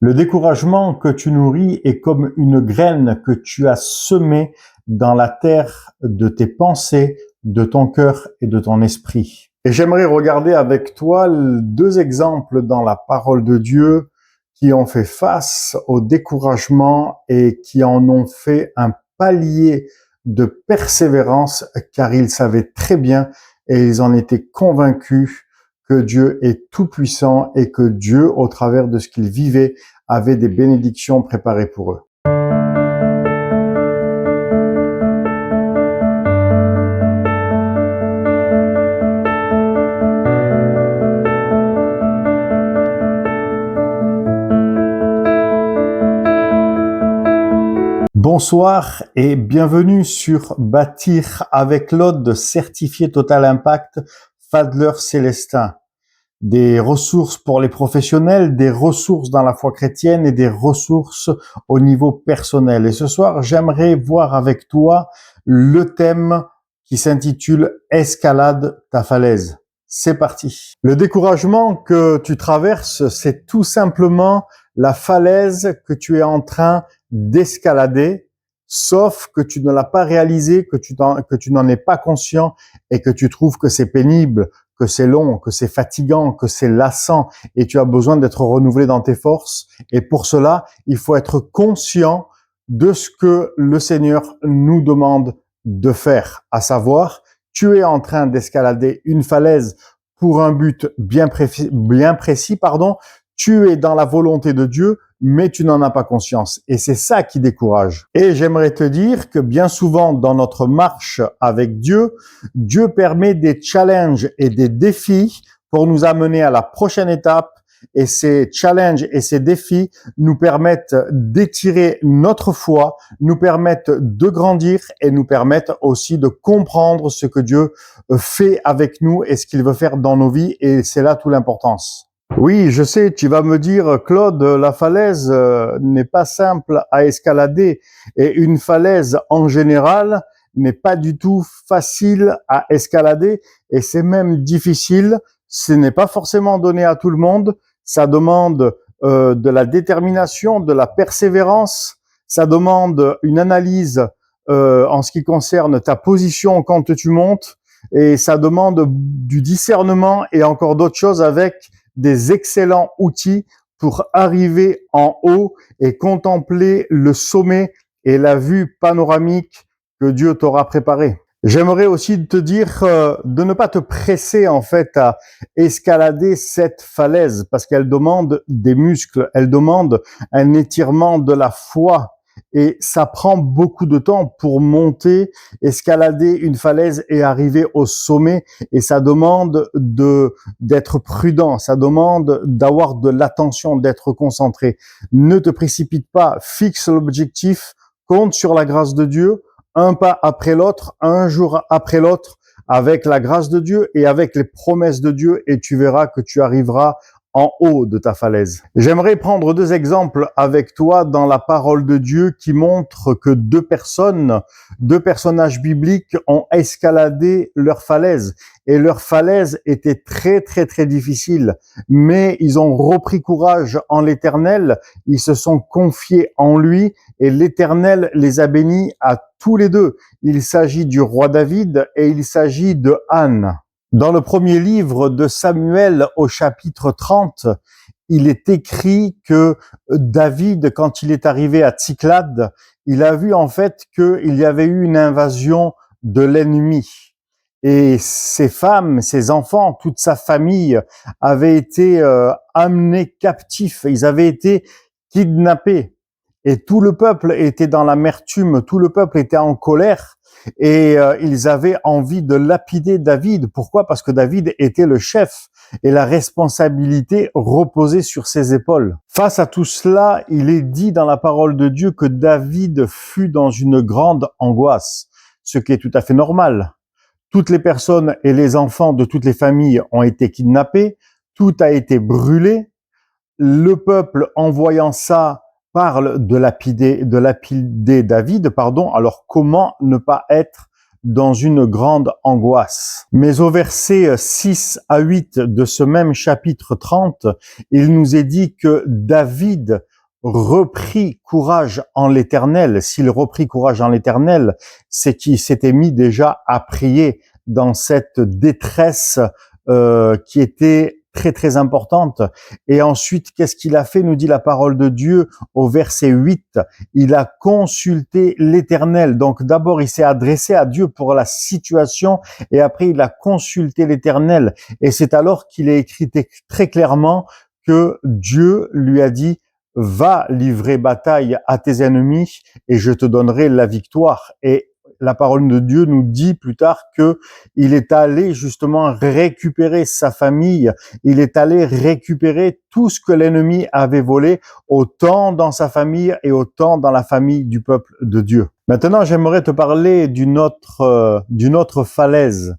Le découragement que tu nourris est comme une graine que tu as semée dans la terre de tes pensées, de ton cœur et de ton esprit. Et j'aimerais regarder avec toi deux exemples dans la parole de Dieu qui ont fait face au découragement et qui en ont fait un palier de persévérance car ils savaient très bien et ils en étaient convaincus que Dieu est tout-puissant et que Dieu, au travers de ce qu'ils vivaient, avait des bénédictions préparées pour eux. Bonsoir et bienvenue sur Bâtir avec l'Aude certifié Total Impact Fadler Célestin. Des ressources pour les professionnels, des ressources dans la foi chrétienne et des ressources au niveau personnel. Et ce soir, j'aimerais voir avec toi le thème qui s'intitule « Escalade ta falaise ». C'est parti. Le découragement que tu traverses, c'est tout simplement la falaise que tu es en train d'escalader, sauf que tu ne l'as pas réalisé, que tu n'en es pas conscient et que tu trouves que c'est pénible, que c'est long, que c'est fatigant, que c'est lassant et tu as besoin d'être renouvelé dans tes forces. Et pour cela, il faut être conscient de ce que le Seigneur nous demande de faire, à savoir, tu es en train d'escalader une falaise pour un but bien précis, tu es dans la volonté de Dieu, mais tu n'en as pas conscience. Et c'est ça qui décourage. Et j'aimerais te dire que bien souvent dans notre marche avec Dieu, Dieu permet des challenges et des défis pour nous amener à la prochaine étape. Et ces challenges et ces défis nous permettent d'étirer notre foi, nous permettent de grandir et nous permettent aussi de comprendre ce que Dieu fait avec nous et ce qu'il veut faire dans nos vies. Et c'est là toute l'importance. Oui, je sais, tu vas me dire, Claude, la falaise n'est pas simple à escalader et une falaise en général n'est pas du tout facile à escalader et c'est même difficile. Ce n'est pas forcément donné à tout le monde. Ça demande de la détermination, de la persévérance. Ça demande une analyse en ce qui concerne ta position quand tu montes et ça demande du discernement et encore d'autres choses avec des excellents outils pour arriver en haut et contempler le sommet et la vue panoramique que Dieu t'aura préparée. J'aimerais aussi te dire de ne pas te presser en fait à escalader cette falaise parce qu'elle demande des muscles, elle demande un étirement de la foi et ça prend beaucoup de temps pour monter, escalader une falaise et arriver au sommet et ça demande d'être prudent, ça demande d'avoir de l'attention, d'être concentré. Ne te précipite pas, fixe l'objectif, compte sur la grâce de Dieu, un pas après l'autre, un jour après l'autre, avec la grâce de Dieu et avec les promesses de Dieu, et tu verras que tu arriveras en haut de ta falaise. J'aimerais prendre deux exemples avec toi dans la parole de Dieu qui montrent que deux personnages bibliques ont escaladé leur falaise. Et leur falaise était très, très, très difficile. Mais ils ont repris courage en l'Éternel, ils se sont confiés en lui et l'Éternel les a bénis à tous les deux. Il s'agit du roi David et il s'agit de Anne. Dans le premier livre de Samuel au chapitre 30, il est écrit que David, quand il est arrivé à Tsiklag, il a vu en fait qu'il y avait eu une invasion de l'ennemi. Et ses femmes, ses enfants, toute sa famille avaient été amenés captifs, ils avaient été kidnappés. Et tout le peuple était dans l'amertume, tout le peuple était en colère et ils avaient envie de lapider David. Pourquoi? Parce que David était le chef et la responsabilité reposait sur ses épaules. Face à tout cela, il est dit dans la parole de Dieu que David fut dans une grande angoisse, ce qui est tout à fait normal. Toutes les personnes et les enfants de toutes les familles ont été kidnappés, tout a été brûlé. Le peuple, en voyant ça, parle de lapider David, alors comment ne pas être dans une grande angoisse. Mais au verset 6 à 8 de ce même chapitre 30, il nous est dit que David reprit courage en l'Éternel. S'il reprit courage en l'Éternel, c'est qu'il s'était mis déjà à prier dans cette détresse qui était très très importante. Et ensuite, qu'est-ce qu'il a fait, nous dit la parole de Dieu au verset 8, il a consulté l'Éternel. Donc d'abord, il s'est adressé à Dieu pour la situation et après, il a consulté l'Éternel. Et c'est alors qu'il est écrit très clairement que Dieu lui a dit, va livrer bataille à tes ennemis et je te donnerai la victoire. Et la parole de Dieu nous dit plus tard que il est allé justement récupérer sa famille, il est allé récupérer tout ce que l'ennemi avait volé, autant dans sa famille et autant dans la famille du peuple de Dieu. Maintenant, j'aimerais te parler d'une autre falaise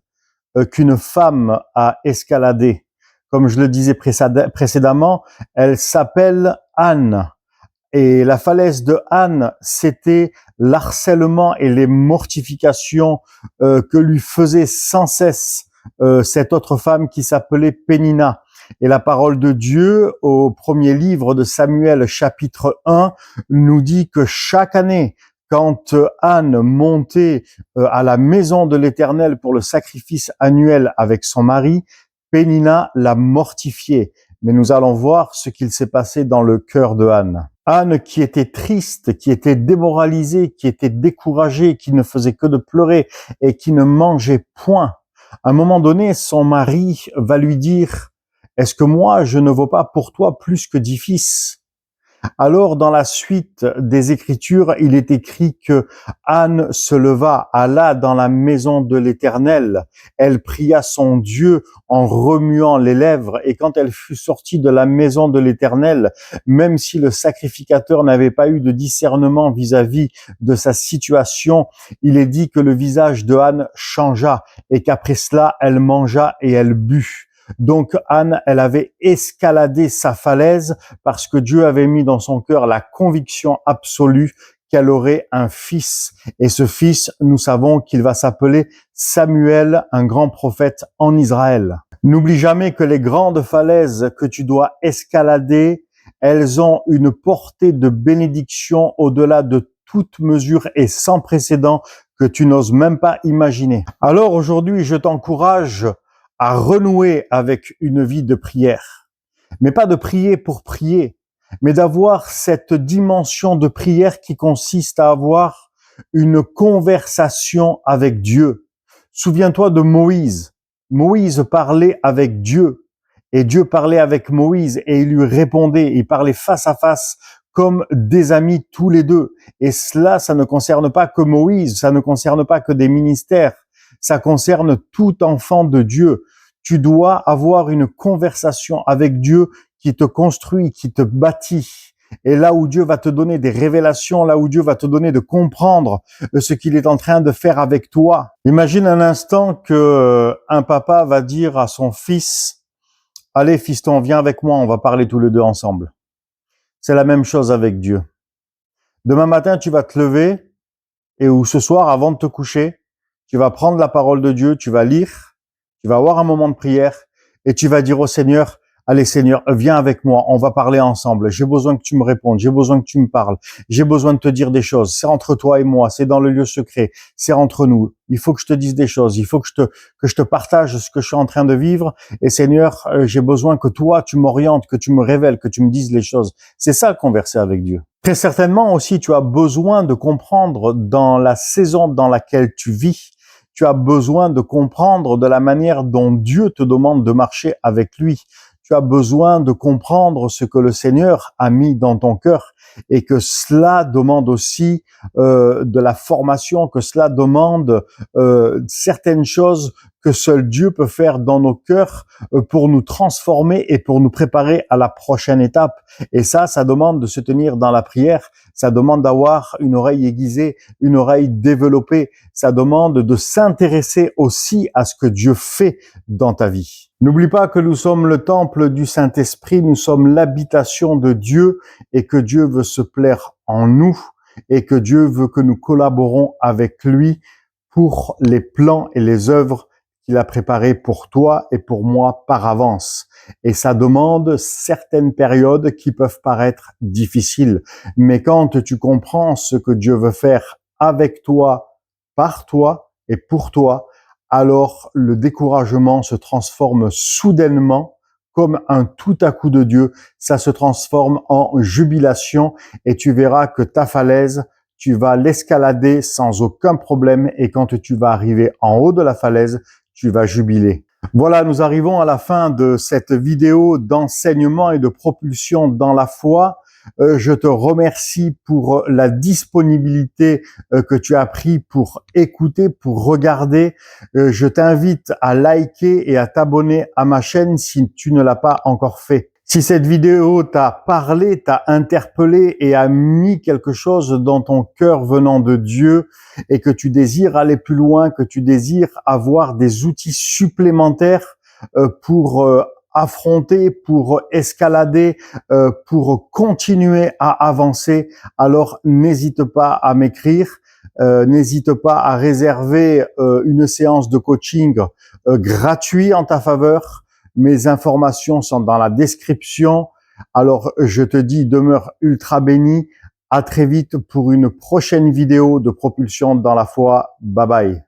qu'une femme a escaladée. Comme je le disais précédemment, elle s'appelle Anne. Et la falaise de Anne, c'était l'harcèlement et les mortifications que lui faisait sans cesse cette autre femme qui s'appelait Pénina. Et la parole de Dieu, au premier livre de Samuel, chapitre 1, nous dit que chaque année, quand Anne montait à la maison de l'Éternel pour le sacrifice annuel avec son mari, Pénina l'a mortifiée. Mais nous allons voir ce qu'il s'est passé dans le cœur de Anne. Anne qui était triste, qui était démoralisée, qui était découragée, qui ne faisait que de pleurer et qui ne mangeait point. À un moment donné, son mari va lui dire, « Est-ce que moi, je ne vaux pas pour toi plus que 10 fils ?» Alors, dans la suite des Écritures, il est écrit que Anne se leva, alla dans la maison de l'Éternel. Elle pria son Dieu en remuant les lèvres. Et quand elle fut sortie de la maison de l'Éternel, même si le sacrificateur n'avait pas eu de discernement vis-à-vis de sa situation, il est dit que le visage de Anne changea et qu'après cela, elle mangea et elle but. Donc Anne, elle avait escaladé sa falaise parce que Dieu avait mis dans son cœur la conviction absolue qu'elle aurait un fils. Et ce fils, nous savons qu'il va s'appeler Samuel, un grand prophète en Israël. N'oublie jamais que les grandes falaises que tu dois escalader, elles ont une portée de bénédiction au-delà de toute mesure et sans précédent que tu n'oses même pas imaginer. Alors aujourd'hui, je t'encourage à renouer avec une vie de prière. Mais pas de prier pour prier, mais d'avoir cette dimension de prière qui consiste à avoir une conversation avec Dieu. Souviens-toi de Moïse. Moïse parlait avec Dieu et Dieu parlait avec Moïse et il lui répondait. Il parlait face à face comme des amis tous les deux. Et cela, ça ne concerne pas que Moïse, ça ne concerne pas que des ministères. Ça concerne tout enfant de Dieu. Tu dois avoir une conversation avec Dieu qui te construit, qui te bâtit. Et là où Dieu va te donner des révélations, là où Dieu va te donner de comprendre ce qu'il est en train de faire avec toi. Imagine un instant que un papa va dire à son fils, « Allez fiston, viens avec moi, on va parler tous les deux ensemble. » C'est la même chose avec Dieu. Demain matin, tu vas te lever ou ce soir, avant de te coucher, tu vas prendre la parole de Dieu, tu vas lire, tu vas avoir un moment de prière et tu vas dire au Seigneur, allez Seigneur, viens avec moi, on va parler ensemble. J'ai besoin que tu me répondes, j'ai besoin que tu me parles, j'ai besoin de te dire des choses. C'est entre toi et moi, c'est dans le lieu secret, c'est entre nous. Il faut que je te dise des choses, il faut que je te partage ce que je suis en train de vivre. Et Seigneur, j'ai besoin que toi, tu m'orientes, que tu me révèles, que tu me dises les choses. C'est ça, converser avec Dieu. Très certainement aussi, tu as besoin de comprendre dans la saison dans laquelle tu vis, tu as besoin de comprendre de la manière dont Dieu te demande de marcher avec lui. Tu as besoin de comprendre ce que le Seigneur a mis dans ton cœur et que cela demande aussi de la formation, que cela demande certaines choses que seul Dieu peut faire dans nos cœurs pour nous transformer et pour nous préparer à la prochaine étape. Et ça demande de se tenir dans la prière, ça demande d'avoir une oreille aiguisée, une oreille développée, ça demande de s'intéresser aussi à ce que Dieu fait dans ta vie. N'oublie pas que nous sommes le temple du Saint-Esprit, nous sommes l'habitation de Dieu et que Dieu veut se plaire en nous et que Dieu veut que nous collaborons avec lui pour les plans et les œuvres qu'il a préparées pour toi et pour moi par avance. Et ça demande certaines périodes qui peuvent paraître difficiles. Mais quand tu comprends ce que Dieu veut faire avec toi, par toi et pour toi, alors le découragement se transforme soudainement comme un tout à coup de Dieu. Ça se transforme en jubilation et tu verras que ta falaise, tu vas l'escalader sans aucun problème et quand tu vas arriver en haut de la falaise, tu vas jubiler. Voilà, nous arrivons à la fin de cette vidéo d'enseignement et de propulsion dans la foi. Je te remercie pour la disponibilité que tu as pris pour écouter, pour regarder. Je t'invite à liker et à t'abonner à ma chaîne si tu ne l'as pas encore fait. Si cette vidéo t'a parlé, t'a interpellé et a mis quelque chose dans ton cœur venant de Dieu et que tu désires aller plus loin, que tu désires avoir des outils supplémentaires pour affronter, pour escalader, pour continuer à avancer, alors n'hésite pas à m'écrire, n'hésite pas à réserver une séance de coaching gratuit en ta faveur. Mes informations sont dans la description. Alors, je te dis, demeure ultra béni. À très vite pour une prochaine vidéo de propulsion dans la foi. Bye bye.